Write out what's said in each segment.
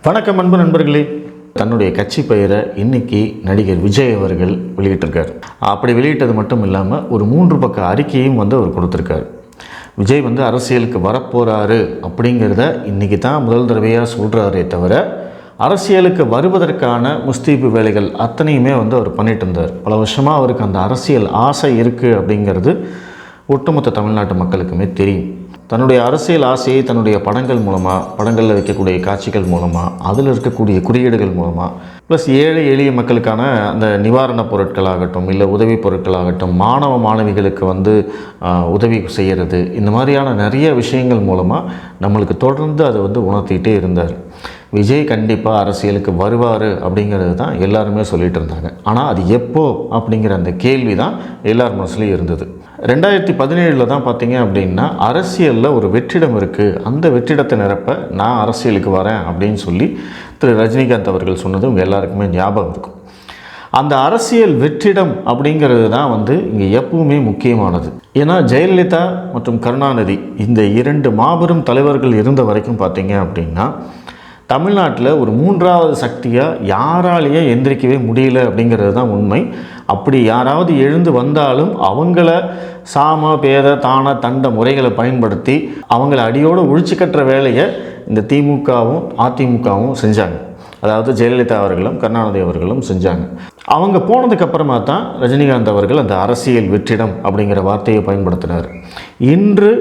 வணக்கம் அன்பு நண்பர்களே. தன்னுடைய கட்சி பெயரை இன்னைக்கு நடிகர் விஜய் அவர்கள் வெளியிட்டிருக்கார். அப்படி வெளியிட்டது மட்டும் இல்லாமல் ஒரு 3 பக்க அறிக்கையும் அவர் கொடுத்துருக்கார். விஜய் அரசியலுக்கு வரப்போகிறாரு அப்படிங்கிறத இன்றைக்கி தான் முதல் தடவையாக சொல்கிறாரே தவிர அரசியலுக்கு வருவதற்கான முஸ்தீபு வேலைகள் அத்தனையுமே அவர் பண்ணிட்டு இருந்தார். பல வருஷமாக அவருக்கு அந்த அரசியல் ஆசை இருக்குது அப்படிங்கிறது ஒட்டுமொத்த தமிழ்நாட்டு மக்களுக்குமே தெரியும். தன்னுடைய அரசியல் ஆசையை தன்னுடைய படங்கள் மூலமாக, படங்களில் வைக்கக்கூடிய காட்சிகள் மூலமாக, அதில் இருக்கக்கூடிய குறியீடுகள் மூலமாக, ப்ளஸ் ஏழை எளிய மக்களுக்கான அந்த நிவாரணப் பொருட்களாகட்டும், இல்லை உதவி பொருட்களாகட்டும், மாணவ மாணவிகளுக்கு உதவி செய்கிறது, இந்த மாதிரியான நிறைய விஷயங்கள் மூலமாக நம்மளுக்கு தொடர்ந்து அதை உணர்த்திக்கிட்டே இருந்தார். விஜய் கண்டிப்பாக அரசியலுக்கு வருவார் அப்படிங்கிறது தான் எல்லாருமே சொல்லிகிட்டு இருந்தாங்க. ஆனால் அது எப்போ அப்படிங்கிற அந்த கேள்வி தான் எல்லார் மனசுலையும் இருந்தது. 2017 தான் பார்த்தீங்க அப்படின்னா அரசியலில் ஒரு வெற்றிடம் இருக்குது, அந்த வெற்றிடத்தை நிரப்ப நான் அரசியலுக்கு வரேன் அப்படின்னு சொல்லி திரு ரஜினிகாந்த் அவர்கள் சொன்னது உங்கள் எல்லாருக்குமே ஞாபகம் இருக்கும். அந்த அரசியல் வெற்றிடம் அப்படிங்கிறது தான் இங்கே எப்பவுமே முக்கியமானது. ஏன்னா ஜெயலலிதா மற்றும் கருணாநிதி இந்த 2 மாபெரும் தலைவர்கள் இருந்த வரைக்கும் பார்த்தீங்க அப்படின்னா தமிழ்நாட்டில் ஒரு 3வது சக்தியாக யாராலேயே எந்திரிக்கவே முடியல அப்படிங்கிறது தான் உண்மை. அப்படி யாராவது எழுந்து வந்தாலும் அவங்கள சாம பேத தான தண்ட முறைகளை பயன்படுத்தி அவங்கள அடியோடு ஒழிச்சு கட்டுற வேலையை இந்த திமுகவும் அதிமுகவும் செஞ்சாங்க. அதாவது ஜெயலலிதா அவர்களும் கருணாநிதி அவர்களும் செஞ்சாங்க. அவங்க போனதுக்கப்புறமா தான் ரஜினிகாந்த் அவர்கள் அந்த அரசியல் வெற்றிடம் அப்படிங்கிற வார்த்தையை பயன்படுத்தினார். இன்று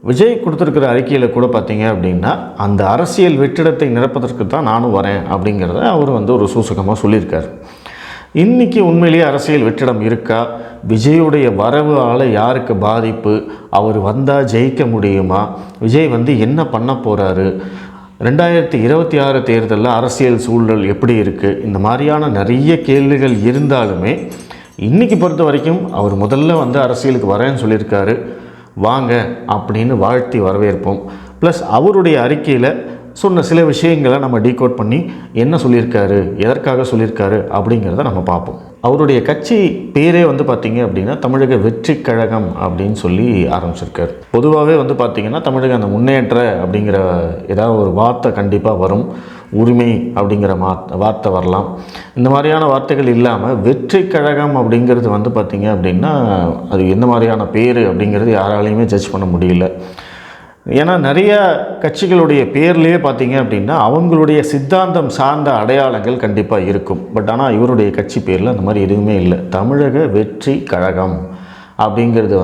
விஜய் கொடுத்துருக்கிற அறிக்கையில் கூட பார்த்தீங்க அப்படின்னா அந்த அரசியல் வெற்றிடத்தை நிரப்பதற்கு தான் நானும் வரேன் அப்படிங்கிறத அவர் ஒரு சூசகமாக சொல்லியிருக்கார். இன்றைக்கி உண்மையிலேயே அரசியல் வெற்றிடம் இருக்கா? விஜயுடைய வரவால் யாருக்கு பாதிப்பு? அவர் வந்தால் ஜெயிக்க முடியுமா? விஜய் என்ன பண்ண போகிறாரு? 2026 தேர்தலில் அரசியல் சூழல் எப்படி இருக்குது? இந்த மாதிரியான நிறைய கேள்விகள் இருந்தாலுமே இன்றைக்கி பொறுத்த வரைக்கும் அவர் முதல்ல அரசியலுக்கு வரேன்னு சொல்லியிருக்காரு. வாங்க அப்படின்னு வாழ்த்தி வரவேற்போம். ப்ளஸ் அவருடைய அறிக்கையில் சொன்ன சில விஷயங்களை நம்ம டீகோட் பண்ணி என்ன சொல்லியிருக்காரு, எதற்காக சொல்லியிருக்காரு அப்படிங்கிறத நம்ம பார்ப்போம். அவருடைய கட்சி பேரே பார்த்திங்க அப்படின்னா தமிழக வெற்றி கழகம் அப்படின்னு சொல்லி ஆரம்பிச்சிருக்காரு. பொதுவாகவே பார்த்திங்கன்னா தமிழக அந்த முன்னேற்ற அப்படிங்கிற ஏதாவது ஒரு வார்த்தை கண்டிப்பாக வரும். உரிமை அப்படிங்கிற வார்த்தை வரலாம். இந்த மாதிரியான வார்த்தைகள் இல்லாமல் வெற்றி கழகம் அப்படிங்கிறது பார்த்திங்க அப்படின்னா அது என்ன மாதிரியான பேர் அப்படிங்கிறது யாராலையுமே ஜட்ஜ் பண்ண முடியல. ஏன்னா நிறைய கட்சிகளுடைய பேர்லேயே பார்த்திங்க அப்படின்னா அவங்களுடைய சித்தாந்தம் சார்ந்த அடையாளங்கள் கண்டிப்பாக இருக்கும். பட் ஆனால் இவருடைய கட்சி பேரில் அந்த மாதிரி எதுவுமே இல்லை. தமிழக வெற்றி கழகம் அப்படிங்கிறது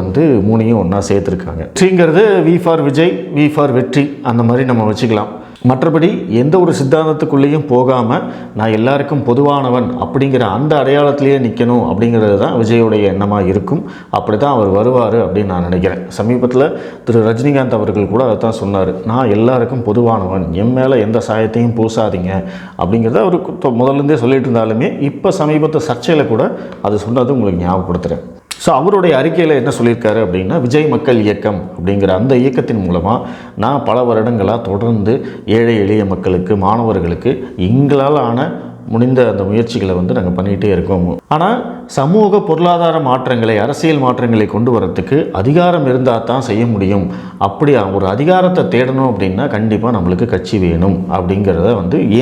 3ஐயும் ஒன்றா சேர்த்துருக்காங்க. வெற்றிங்கிறது V for Vijay, V for வெற்றி அந்த மாதிரி நம்ம வச்சுக்கலாம். மற்றபடி எந்த ஒரு சித்தாந்தத்துக்குள்ளேயும் போகாமல் நான் எல்லாருக்கும் பொதுவானவன் அப்படிங்கிற அந்த அடையாளத்திலேயே நிற்கணும் அப்படிங்கிறது தான் விஜயோடைய எண்ணமாக இருக்கும். அப்படி தான் அவர் வருவார் அப்படின்னு நான் நினைக்கிறேன். சமீபத்தில் திரு ரஜினிகாந்த் அவர்கள் கூட அதை தான் சொன்னார். நான் எல்லாருக்கும் பொதுவானவன், என் மேலே எந்த சாயத்தையும் பூசாதீங்க அப்படிங்கிறத அவர் முதல்லேருந்தே சொல்லிட்டு இருந்தாலுமே இப்போ சமீபத்து சர்ச்சையில் கூட அது சொன்னது உங்களுக்கு ஞாபகப்படுத்துகிறேன். ஸோ அவருடைய அறிக்கையில் என்ன சொல்லியிருக்காரு அப்படின்னா விஜய் மக்கள் இயக்கம் அப்படிங்கிற அந்த இயக்கத்தின் மூலமாக நான் பல வருடங்களாக தொடர்ந்து ஏழை எளிய மக்களுக்கு, மாணவர்களுக்கு எங்களால் ஆன முடிந்த அந்த முயற்சிகளை நாங்கள் பண்ணிகிட்டே இருக்கோம். ஆனால் சமூக பொருளாதார மாற்றங்களை, அரசியல் மாற்றங்களை கொண்டு வரத்துக்கு அதிகாரம் இருந்தால் தான் செய்ய முடியும். அப்படி ஒரு அதிகாரத்தை தேடணும் அப்படின்னா கண்டிப்பாக நம்மளுக்கு கட்சி வேணும் அப்படிங்கிறத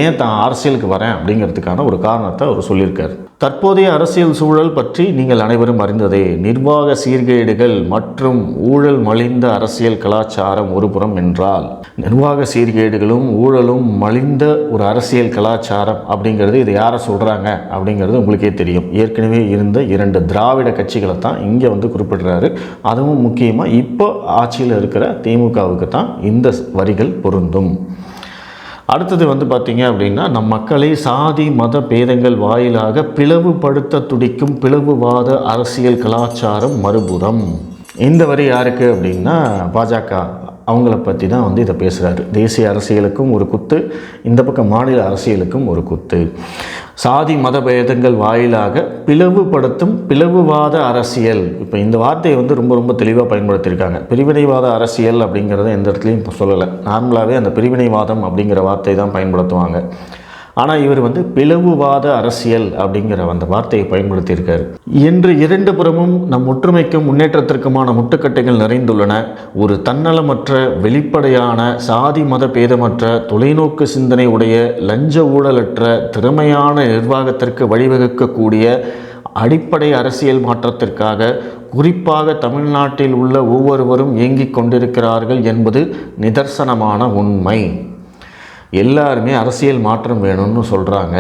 ஏன் தான் அரசியலுக்கு வரேன் அப்படிங்கிறதுக்கான ஒரு காரணத்தை அவர் சொல்லியிருக்கார். தற்போதைய அரசியல் சூழல் பற்றி நீங்கள் அனைவரும் அறிந்ததே. நிர்வாக சீர்கேடுகள் மற்றும் ஊழல் மலிந்த அரசியல் கலாச்சாரம் ஒருபுறம் என்றால், நிர்வாக சீர்கேடுகளும் ஊழலும் மலிந்த ஒரு அரசியல் கலாச்சாரம் அப்படிங்கிறது இது யாரை சொல்கிறாங்க அப்படிங்கிறது உங்களுக்கே தெரியும். ஏற்கனவே இருந்த 2 திராவிட கட்சிகளை தான் இங்கே குறிப்பிடுறாரு. அதுவும் முக்கியமாக இப்போ ஆட்சியில் இருக்கிற திமுகவுக்கு தான் இந்த வரிகள் பொருந்தும். அடுத்தது பார்த்திங்க அப்படின்னா நம் மக்களை சாதி மத பேதங்கள் வாயிலாக பிளவுபடுத்த துடிக்கும் பிளவுவாத அரசியல் கலாச்சாரம் மறுபுறம். இந்த வரி யாருக்கு அப்படின்னா பாஜக அவங்கள பற்றி தான் இதை பேசுகிறாரு. தேசிய அரசியலுக்கும் ஒரு குத்து, இந்த பக்கம் மாநில அரசியலுக்கும் ஒரு குத்து. சாதி மத பேதங்கள் வாயிலாக பிளவுபடுத்தும் பிளவுவாத அரசியல். இப்போ இந்த வார்த்தையை ரொம்ப ரொம்ப தெளிவாக பயன்படுத்தியிருக்காங்க. பிரிவினைவாத அரசியல் அப்படிங்கிறத எந்த இடத்துலையும் இப்போ சொல்லலை. நார்மலாகவே அந்த பிரிவினைவாதம் அப்படிங்கிற வார்த்தை தான் பயன்படுத்துவாங்க. ஆனால் இவர் வந்து பிளவுவாத அரசியல் அப்படிங்கிற அந்த வார்த்தையை பயன்படுத்தியிருக்காரு. இன்று இரண்டு புறமும் நம் ஒற்றுமைக்கும் முன்னேற்றத்திற்குமான முட்டுக்கட்டைகள் நிறைந்துள்ளன. ஒரு தன்னலமற்ற, வெளிப்படையான, சாதி மத பேதமற்ற, தொலைநோக்கு சிந்தனை உடைய, லஞ்ச ஊழலற்ற, திறமையான நிர்வாகத்திற்கு வழிவகுக்கக்கூடிய அடிப்படை அரசியல் மாற்றத்திற்காக குறிப்பாக தமிழ்நாட்டில் உள்ள ஒவ்வொருவரும் இயங்கிக் கொண்டிருக்கிறார்கள் என்பது நிதர்சனமான உண்மை. எல்லாருமே அரசியல் மாற்றம் வேணும்னு சொல்கிறாங்க.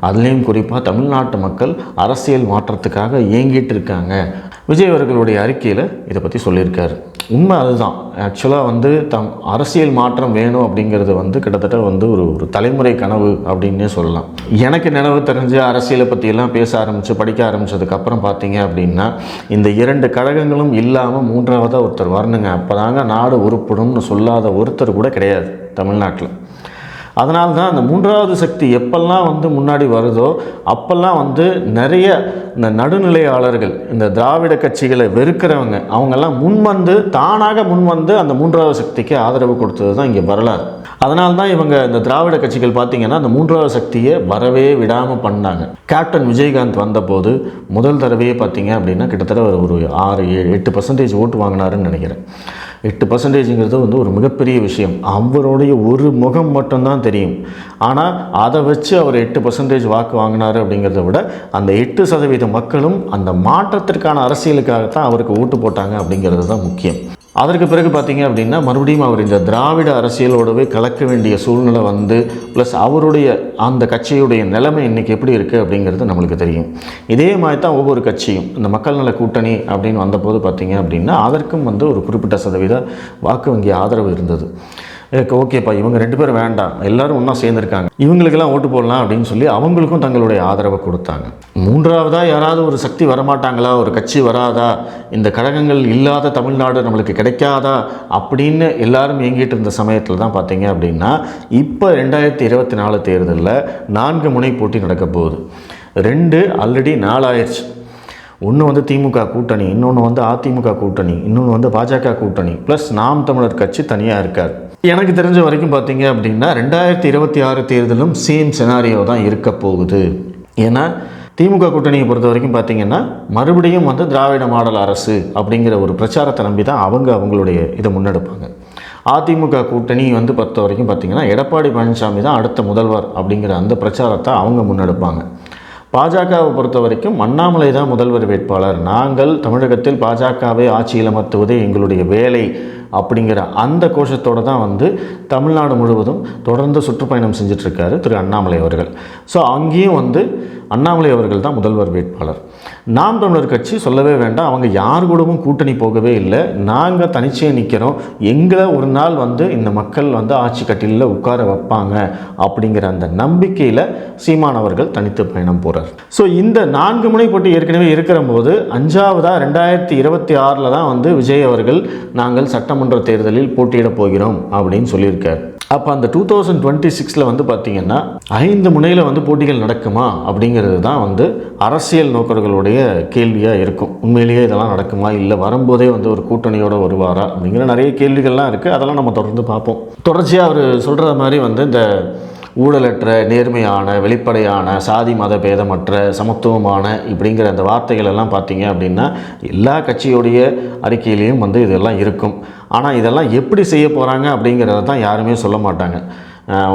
அதுலேயும் குறிப்பாக தமிழ்நாட்டு மக்கள் அரசியல் மாற்றத்துக்காக இயங்கிட்டு இருக்காங்க. விஜய் அவர்களுடைய அறிக்கையில் இதை பற்றி சொல்லியிருக்காரு. உண்மை அதுதான். ஆக்சுவலாக வந்து அரசியல் மாற்றம் வேணும் அப்படிங்கிறது வந்து கிட்டத்தட்ட வந்து ஒரு தலைமுறை கனவு அப்படின்னே சொல்லலாம். எனக்கு நினைவு தெரிஞ்ச அரசியலை பற்றியெல்லாம் பேச ஆரம்பித்து படிக்க ஆரம்பித்ததுக்கப்புறம் பார்த்தீங்க அப்படின்னா, இந்த இரண்டு கழகங்களும் இல்லாமல் மூன்றாவதாக ஒருத்தர் வரணுங்க, அப்போ தாங்க நாடு உருப்படும்னு சொல்லாத ஒருத்தர் கூட கிடையாது தமிழ்நாட்டில். அதனால தான் அந்த மூன்றாவது சக்தி எப்பெல்லாம் வந்து முன்னாடி வருதோ அப்போல்லாம் வந்து நிறைய இந்த நடுநிலையாளர்கள், இந்த திராவிட கட்சிகளை வெறுக்கிறவங்க, அவங்கெல்லாம் தானாக முன்வந்து அந்த மூன்றாவது சக்திக்கு ஆதரவு கொடுத்தது தான் இங்கே வரலாறு. அதனால தான் இவங்க இந்த திராவிட கட்சிகள் பார்த்திங்கன்னா அந்த மூன்றாவது சக்தியை வரவே விடாமல் பண்ணாங்க. கேப்டன் விஜயகாந்த் வந்தபோது முதல் தடவையே பார்த்திங்க அப்படின்னா கிட்டத்தட்ட ஒரு 6-8% ஓட்டு வாங்கினாருன்னு நினைக்கிறேன். 8%ங்கிறது வந்து ஒரு மிகப்பெரிய விஷயம். அவருடைய ஒரு முகம் மட்டும்தான் தெரியும். ஆனால் அதை வச்சு அவர் 8% வாக்கு வாங்கினார் அப்படிங்கிறத விட அந்த 8% மக்களும் அந்த மாற்றத்திற்கான அரசியலுக்காகத்தான் அவருக்கு ஓட்டு போட்டாங்க அப்படிங்கிறது தான் முக்கியம். அதற்கு பிறகு பார்த்திங்க அப்படின்னா மறுபடியும் அவர் இந்த திராவிட அரசியலோடவே கலக்க வேண்டிய சூழ்நிலை வந்து ப்ளஸ் அவருடைய அந்த கட்சியுடைய நிலைமை இன்றைக்கி எப்படி இருக்குது அப்படிங்கிறது நம்மளுக்கு தெரியும். இதே மாதிரி தான் ஒவ்வொரு கட்சியும் இந்த மக்கள் நல கூட்டணி அப்படின்னு வந்தபோது பார்த்திங்க அப்படின்னா அதற்கும் வந்து ஒரு குறிப்பிட்ட சதவீத வாக்கு வங்கி ஆதரவு இருந்தது. ஓகேப்பா, இவங்க 2 பேரும் வேண்டாம், எல்லோரும் ஒன்றா சேர்ந்துருக்காங்க, இவங்களுக்கெல்லாம் ஓட்டு போடலாம் அப்படின்னு சொல்லி அவங்களுக்கும் தங்களுடைய ஆதரவை கொடுத்தாங்க. மூன்றாவதாக யாராவது ஒரு சக்தி வரமாட்டாங்களா, ஒரு கட்சி வராதா, இந்த கழகங்கள் இல்லாத தமிழ்நாடு நம்மளுக்கு கிடைக்காதா அப்படின்னு எல்லாரும் இயங்கிட்டு இருந்த சமயத்தில் தான் பார்த்தீங்க அப்படின்னா இப்போ 2024 தேர்தலில் 4 முனை போட்டி நடக்க போகுது. 2 ஆல்ரெடி 4 ஆயிடுச்சு. ஒன்று வந்து திமுக கூட்டணி, இன்னொன்று வந்து அதிமுக கூட்டணி, இன்னொன்று வந்து பாஜக கூட்டணி, ப்ளஸ் நாம் தமிழர் கட்சி தனியாக இருக்கார். எனக்கு தெரிஞ்ச வரைக்கும் பார்த்தீங்க அப்படின்னா 2026 தேர்தலும் சேம் சினாரியோ தான் இருக்க போகுது. ஏன்னா திமுக கூட்டணியை பொறுத்த வரைக்கும் பார்த்திங்கன்னா மறுபடியும் வந்து திராவிட மாடல் அரசு அப்படிங்கிற ஒரு பிரச்சாரத்தை நம்பி தான் அவங்களுடைய இதை முன்னெடுப்பாங்க. அதிமுக கூட்டணி வந்து பொறுத்த வரைக்கும் பார்த்திங்கன்னா எடப்பாடி பழனிசாமி தான் அடுத்த முதல்வர் அப்படிங்கிற அந்த பிரச்சாரத்தை அவங்க முன்னெடுப்பாங்க. பாஜகவை பொறுத்த வரைக்கும் அண்ணாமலை தான் முதல்வர் வேட்பாளர், நாங்கள் தமிழகத்தில் பாஜகவை ஆட்சியில் அமர்த்துவதே எங்களுடைய வேலை அப்படிங்கிற அந்த கோஷத்தோடு தான் வந்து தமிழ்நாடு முழுவதும் தொடர்ந்து சுற்றுப்பயணம் செஞ்சிட்ருக்காரு திரு அண்ணாமலை அவர்கள். ஸோ அங்கேயும் வந்து அண்ணாமலை அவர்கள் தான் முதல்வர் வேட்பாளர். நாம் தமிழர் கட்சி சொல்லவே வேண்டாம், அவங்க யார் கூடவும் கூட்டணி போகவே இல்லை, நாங்கள் தனிச்சையாக நிற்கிறோம், எங்களை ஒரு நாள் வந்து இந்த மக்கள் வந்து ஆட்சி கட்டிலில் உட்கார வைப்பாங்க அப்படிங்கிற அந்த நம்பிக்கையில் சீமான் அவர்கள் தனித்து பயணம் போகிறார். ஸோ இந்த 4 முனை போட்டி ஏற்கனவே இருக்கிற போது 5ஆவதாக 2026 தான் வந்து விஜய் அவர்கள் நாங்கள் சட்டமன்ற தேர்தலில் போட்டியிட போகிறோம் அப்படின்னு சொல்லியிருக்கார். அப்போ அந்த 2026 வந்து பார்த்திங்கன்னா 5 முனையில் வந்து போட்டிகள் நடக்குமா அப்படிங்கிறது தான் வந்து அரசியல் நோக்கர்களுடைய கேள்வியாக இருக்கும். உண்மையிலேயே இதெல்லாம் நடக்குமா, இல்லை வரும்போதே வந்து ஒரு கூட்டணியோடு வருவாரா அப்படிங்கிற நிறைய கேள்விகள்லாம் இருக்குது. அதெல்லாம் நம்ம தொடர்ந்து பார்ப்போம். தொடர்ச்சியாக அவர் சொல்கிற மாதிரி வந்து இந்த ஊழலற்ற, நேர்மையான, வெளிப்படையான, சாதி மத பேதமற்ற, சமத்துவமான இப்படிங்கிற அந்த வார்த்தைகள் எல்லாம் பார்த்தீங்க அப்படின்னா எல்லா கட்சியோடைய அறிக்கையிலையும் வந்து இதெல்லாம் இருக்கும். ஆனால் இதெல்லாம் எப்படி செய்ய போகிறாங்க அப்படிங்கிறத தான் யாருமே சொல்ல மாட்டாங்க.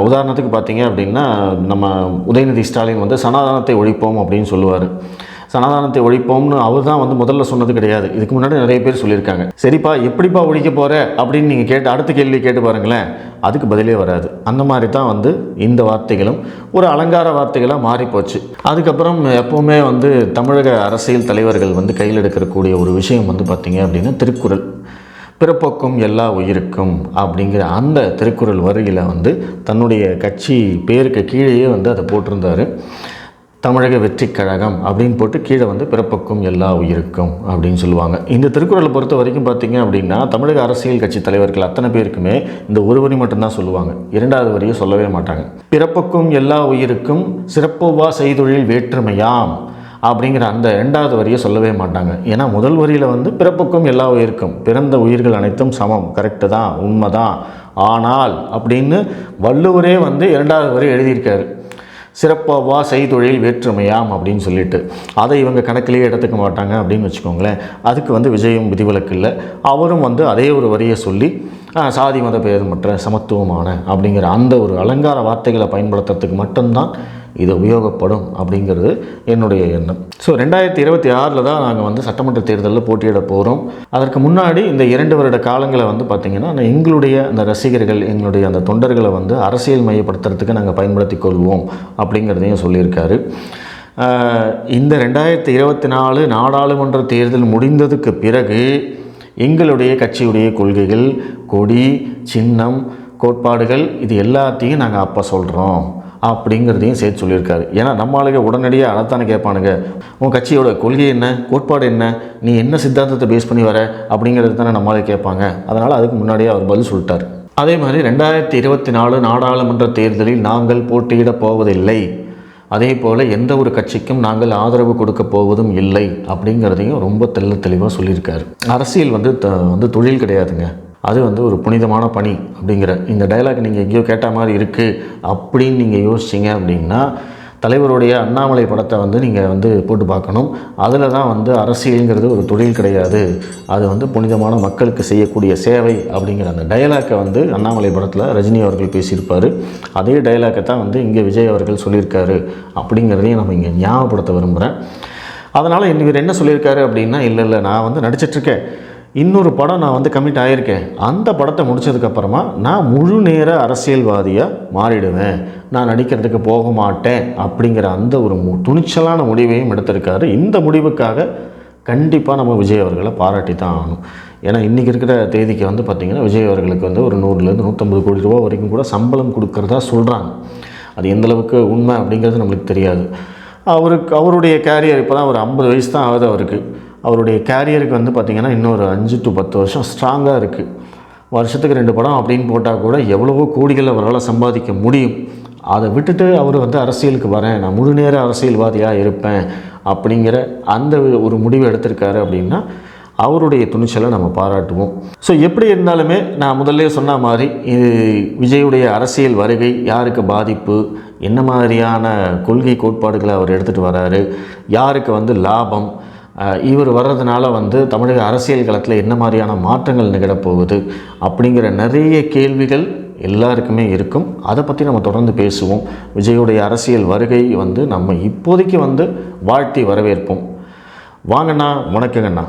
உதாரணத்துக்கு பார்த்தீங்க அப்படின்னா நம்ம உதயநிதி ஸ்டாலின் வந்து சனாதனத்தை ஒழிப்போம் அப்படின்னு சொல்லுவார். சனாதனத்தை ஒழிப்போம்னு அவர் தான் வந்து முதல்ல சொன்னது கிடையாது. இதுக்கு முன்னாடி நிறைய பேர் சொல்லியிருக்காங்க. சரிப்பா, எப்படிப்பா ஒழிக்க போகிற அப்படின்னு நீங்கள் அடுத்த கேள்வி கேட்டு பாருங்களேன், அதுக்கு பதிலே வராது. அந்த மாதிரி தான் வந்து இந்த வார்த்தைகளும் ஒரு அலங்கார வார்த்தைகளாக மாறிப்போச்சு. அதுக்கப்புறம் எப்போவுமே வந்து தமிழக அரசியல் தலைவர்கள் வந்து கையில் எடுக்கக்கூடிய ஒரு விஷயம் வந்து பார்த்திங்க அப்படின்னா திருக்குறள். பிறப்போக்கும் எல்லா உயிருக்கும் அப்படிங்கிற அந்த திருக்குறள் வரியில் வந்து தன்னுடைய கட்சி பேருக்கு கீழேயே வந்து அதை போட்டிருந்தார். தமிழக வெற்றி கழகம் அப்படின்னு போட்டு கீழே வந்து பிறப்புக்கும் எல்லா உயிருக்கும் அப்படின்னு சொல்லுவாங்க. இந்த திருக்குறளை பொறுத்த வரைக்கும் பார்த்திங்க அப்படின்னா தமிழக அரசியல் கட்சி தலைவர்கள் அத்தனை பேருக்குமே இந்த ஒரு வரி மட்டும்தான் சொல்லுவாங்க, 2வது வரியை சொல்லவே மாட்டாங்க. பிறப்புக்கும் எல்லா உயிருக்கும் சிறப்புவா செய்தொழில் வேற்றுமையாம் அப்படிங்கிற அந்த 2வது வரியை சொல்லவே மாட்டாங்க. ஏன்னா முதல் வரியில் வந்து பிறப்புக்கும் எல்லா உயிருக்கும், பிறந்த உயிர்கள் அனைத்தும் சமம், கரெக்டு தான், உண்மை தான், ஆனால் அப்படின்னு வள்ளுவரே வந்து 2வது வரி எழுதியிருக்காரு. சிறப்பாவா செய்தொழில் வேற்றுமையாம் அப்படின்னு சொல்லிட்டு அதை இவங்க கணக்கிலேயே எடுத்துக்க மாட்டாங்க அப்படின்னு வச்சுக்கோங்களேன். அதுக்கு வந்து விஜயும் விதிவிலக்கு இல்லை. அவரும் வந்து அதே ஒரு வரியை சொல்லி சாதி மத பேதமற்ற சமத்துவமான அப்படிங்கிற அந்த ஒரு அலங்கார வார்த்தைகளை பயன்படுத்துறதுக்கு மட்டும்தான் இது உபயோகப்படும் அப்படிங்கிறது என்னுடைய எண்ணம். ஸோ 2026 தான் நாங்கள் வந்து சட்டமன்ற தேர்தலில் போட்டியிட போகிறோம். அதற்கு முன்னாடி இந்த 2 வருட காலங்களை வந்து பார்த்திங்கன்னா எங்களுடைய அந்த ரசிகர்கள், எங்களுடைய அந்த தொண்டர்களை வந்து அரசியல் மையப்படுத்துறதுக்கு நாங்கள் பயன்படுத்தி கொள்வோம் அப்படிங்கிறதையும் சொல்லியிருக்காரு. இந்த 2024 நாடாளுமன்ற தேர்தல் முடிந்ததுக்கு பிறகு எங்களுடைய கட்சியுடைய கொள்கைகள், கொடி, சின்னம், கோட்பாடுகள் இது எல்லாத்தையும் நாங்கள் அப்போ சொல்கிறோம் அப்படிங்கிறதையும் சேர்த்து சொல்லியிருக்காரு. ஏன்னா நம்ம ஆளுங்க உடனடியாக அதைத்தானே கேட்பானுங்க, உன் கட்சியோட கொள்கை என்ன, கோட்பாடு என்ன, நீ என்ன சித்தாந்தத்தை பேஸ் பண்ணி வர அப்படிங்கிறது தானே நம்மளாலே கேட்பாங்க. அதனால் அதுக்கு முன்னாடியே அவர் பதில் சொல்லிட்டார். அதே மாதிரி 2024 நாடாளுமன்ற தேர்தலில் நாங்கள் போட்டியிட போவதில்லை, அதே போல் எந்த ஒரு கட்சிக்கும் நாங்கள் ஆதரவு கொடுக்க போவதும் இல்லை அப்படிங்கிறதையும் ரொம்ப தெளிவாக சொல்லியிருக்காரு. அரசியல் வந்து தொழில் கிடையாதுங்க, அது வந்து ஒரு புனிதமான பணி அப்படிங்கிற இந்த டயலாக் நீங்கள் எங்கேயோ கேட்ட மாதிரி இருக்குது அப்படின்னு நீங்கள் யோசிச்சிங்க அப்படின்னா தலைவருடைய அண்ணாமலை படத்தை வந்து நீங்கள் வந்து போட்டு பார்க்கணும். அதில் தான் வந்து அரசியலுங்கிறது ஒரு தொழில் கிடையாது, அது வந்து புனிதமான மக்களுக்கு செய்யக்கூடிய சேவை அப்படிங்கிற அந்த டயலாக்கை வந்து அண்ணாமலை படத்தில் ரஜினி அவர்கள் பேசியிருப்பார். அதே டயலாக்கை தான் வந்து இங்கே விஜய் அவர்கள் சொல்லியிருக்காரு அப்படிங்கிறதையும் நம்ம இங்கே ஞாபகப்படுத்த விரும்புகிறேன். அதனால் இவர் என்ன சொல்லியிருக்காரு அப்படின்னா, இல்லை நான் வந்து நடிச்சிட்ருக்கேன், இன்னொரு படம் நான் வந்து கமிட் ஆகியிருக்கேன், அந்த படத்தை முடித்ததுக்கப்புறமா நான் முழு நேர அரசியல்வாதியாக மாறிடுவேன், நான் நடிக்கிறதுக்கு போக மாட்டேன் அப்படிங்கிற அந்த ஒரு துணிச்சலான முடிவையும் எடுத்திருக்காரு. இந்த முடிவுக்காக கண்டிப்பாக நம்ம விஜய் அவர்களை பாராட்டி தான் ஆகணும். ஏன்னா இன்றைக்கி இருக்கிற தேதிக்கு வந்து பார்த்திங்கன்னா விஜய் அவர்களுக்கு வந்து ஒரு 100 150 கோடி ரூபா வரைக்கும் கூட சம்பளம் கொடுக்குறதா சொல்கிறாங்க. அது எந்தளவுக்கு உண்மை அப்படிங்கிறது நம்மளுக்கு தெரியாது. அவருடைய கேரியர் இப்போ தான் ஒரு 50 வயசு தான் ஆகுது அவருக்கு. அவருடைய கேரியருக்கு வந்து பார்த்திங்கன்னா இன்னொரு 5 to 10 வருஷம் ஸ்ட்ராங்காக இருக்குது. வருஷத்துக்கு 2 படம் அப்படின்னு போட்டால் கூட எவ்வளவோ கோடிகள் அவரால் சம்பாதிக்க முடியும். அதை விட்டுட்டு அவர் வந்து அரசியலுக்கு வரேன், நான் முழு நேர அரசியல்வாதியாக இருப்பேன் அப்படிங்கிற அந்த ஒரு முடிவு எடுத்திருக்காரு அப்படின்னா அவருடைய துணிச்சலை நம்ம பாராட்டுவோம். ஸோ எப்படி இருந்தாலுமே நான் முதல்ல சொன்ன மாதிரி இது விஜயுடைய அரசியல் வருகை யாருக்கு பாதிப்பு, என்ன மாதிரியான கொள்கை கோட்பாடுகளை அவர் எடுத்துகிட்டு வராரு, யாருக்கு வந்து லாபம், இவர் வர்றதுனால வந்து தமிழக அரசியல் களத்தில் என்ன மாதிரியான மாற்றங்கள் நிகழப்போகுது அப்படிங்கிற நிறைய கேள்விகள் எல்லாருக்குமே இருக்கும். அதை பற்றி நம்ம தொடர்ந்து பேசுவோம். விஜயுடைய அரசியல் வருகை வந்து நம்ம இப்போதைக்கு வந்து வாழ்த்தி வரவேற்போம். வாங்கண்ணா, வணக்கங்கண்ணா.